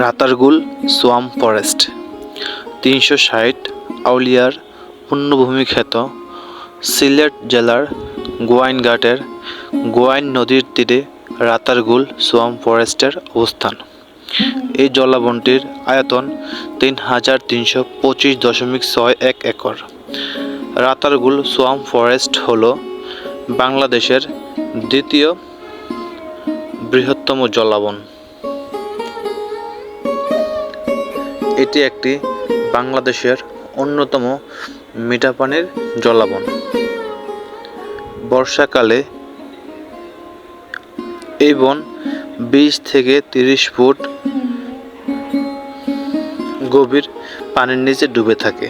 Ratargul swamp forest ৩৬০ আউলিয়ার পুণ্যভূমি খ্যাত সিলেট জেলার গোয়াইনঘাটের গোয়াইন নদীর তীরে রাতারগুল সোয়াম্প ফরেস্টের অবস্থান। এই জলাবনটির আয়তন ৩,৩২৫.৬১ একর। রাতারগুল সোয়াম্প ফরেস্ট হল বাংলাদেশের দ্বিতীয় বৃহত্তম জলাবন। এটি একটি বাংলাদেশের অন্যতম মিঠা পানির জলাবন। বর্ষাকালে এই বন ২০ থেকে ৩০ ফুট গভীর পানির নিচে ডুবে থাকে।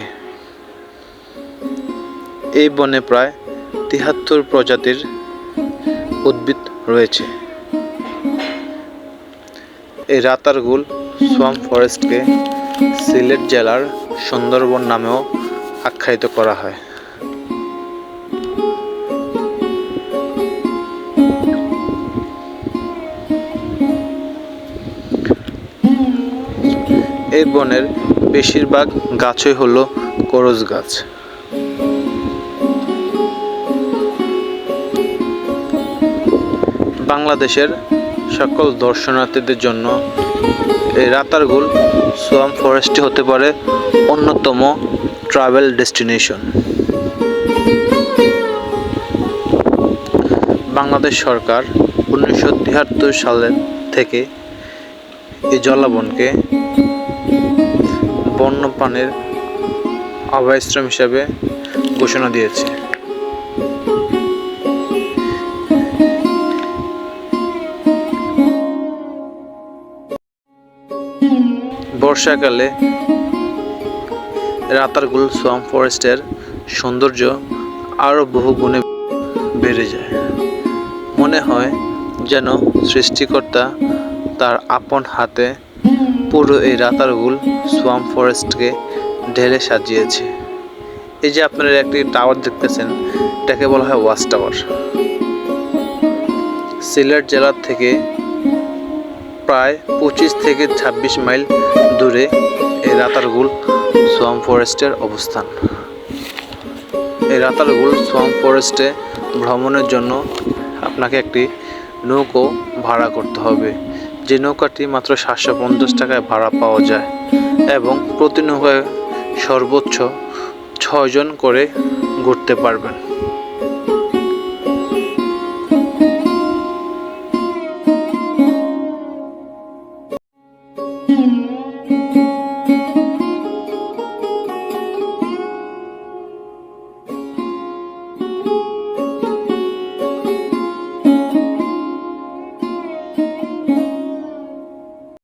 এই বনে প্রায় ৭৩ প্রজাতির উদ্ভিদ রয়েছে। এই রাতারগুল সোয়াম্প ফরেস্টকে সিলেট জেলার সুন্দরবন নামেও আখ্যায়িত করা হয়। এই বনের বেশিরভাগ গাছই হলো করজ গাছ। বাংলাদেশের সকল দর্শনার্থীদের জন্য এই রাতারগুল সোয়াম্প ফরেস্টটি হতে পারে অন্যতম ট্রাভেল ডেস্টিনেশন। বাংলাদেশ সরকার ১৯৭৩ সাল থেকে এই জলাবনকে বন্যপ্রাণীর আবাসস্থল হিসাবে ঘোষণা দিয়েছে। বর্ষাকালে রাতারগুল সোয়াম্প ফরেস্টের সৌন্দর্য আরও বহু গুণে বেড়ে যায়। মনে হয় যেন সৃষ্টিকর্তা তার আপন হাতে পুরো এই রাতারগুল সোয়াম্প ফরেস্টকে ঢেলে সাজিয়েছে। এই যে আপনারা একটি টাওয়ার দেখতেছেন, এটাকে বলা হয় ওয়াচ টাওয়ার। সিলেট জেলার থেকে প্রায় ২৫ থেকে ২৬ মাইল দূরে এই রাতারগুল সোয়াম্প ফরেস্টের অবস্থান। এই রাতারগুল সোয়াম্প ফরেস্টে ভ্রমণের জন্য আপনাকে একটি নৌকো ভাড়া করতে হবে, যে নৌকাটি মাত্র ৭৫০ টাকায় ভাড়া পাওয়া যায় এবং প্রতি নৌকায় সর্বোচ্চ ৬ জন করে ঘুরতে পারবেন।